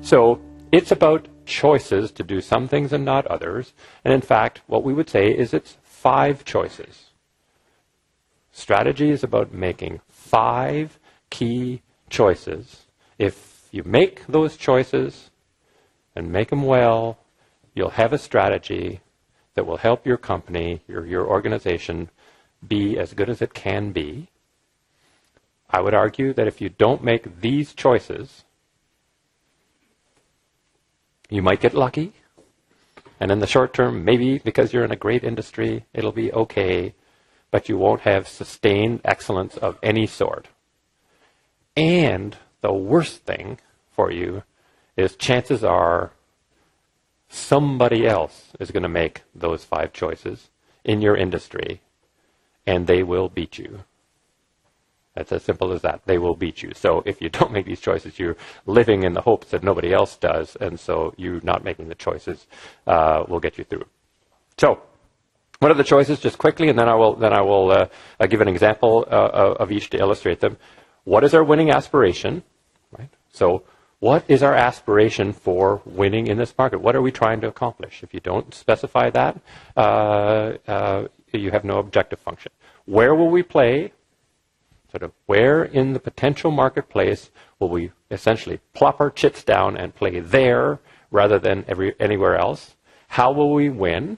So it's about choices to do some things and not others. And in fact, what we would say is it's 5 choices. Strategy is about making 5 key choices. If you make those choices and make them well, you'll have a strategy that will help your company, your organization, be as good as it can be. I would argue that if you don't make these choices, you might get lucky. And in the short term, maybe because you're in a great industry, it'll be okay, but you won't have sustained excellence of any sort. And the worst thing for you is chances are somebody else is going to make those 5 choices in your industry, and they will beat you. That's as simple as that. They will beat you. So if you don't make these choices, you're living in the hopes that nobody else does, and so you not making the choices will get you through. So what are the choices? Just quickly, and then I will give an example of each to illustrate them. What is our winning aspiration? Right. So what is our aspiration for winning in this market? What are we trying to accomplish? If you don't specify that, you have no objective function. Where will we play? Sort of where in the potential marketplace will we essentially plop our chips down and play there rather than anywhere else? How will we win?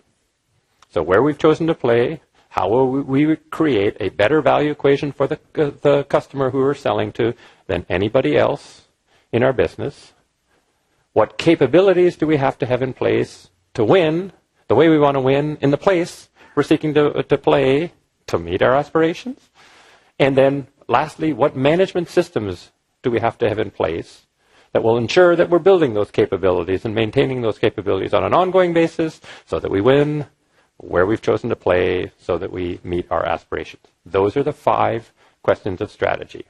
So where we've chosen to play, how will we create a better value equation for the customer who we're selling to than anybody else in our business? What capabilities do we have to have in place to win the way we want to win in the place we're seeking to play to meet our aspirations? And then lastly, what management systems do we have to have in place that will ensure that we're building those capabilities and maintaining those capabilities on an ongoing basis so that we win where we've chosen to play so that we meet our aspirations? Those are the 5 questions of strategy.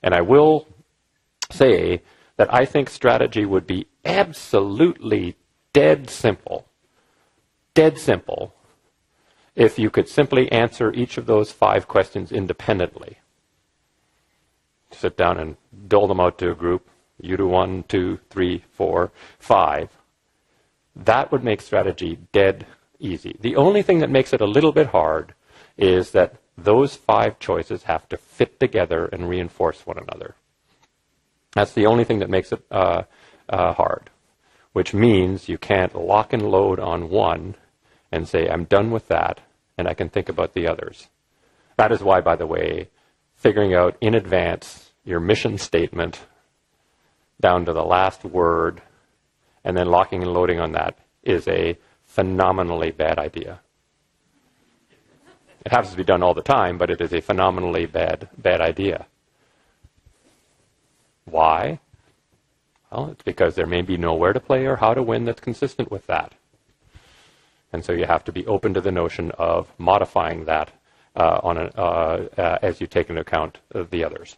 And I will say that I think strategy would be absolutely dead simple if you could simply answer each of those 5 questions independently. Sit down and dole them out to a group. You do 1, 2, 3, 4, 5. That would make strategy dead easy. The only thing that makes it a little bit hard is that those 5 choices have to fit together and reinforce one another. That's the only thing that makes it hard, which means you can't lock and load on one and say, I'm done with that, and I can think about the others. That is why, by the way, figuring out in advance your mission statement down to the last word and then locking and loading on that is a phenomenally bad idea. It happens to be done all the time, but it is a phenomenally bad idea. Why? Well, it's because there may be nowhere to play or how to win that's consistent with that. And so you have to be open to the notion of modifying that as you take into account the others.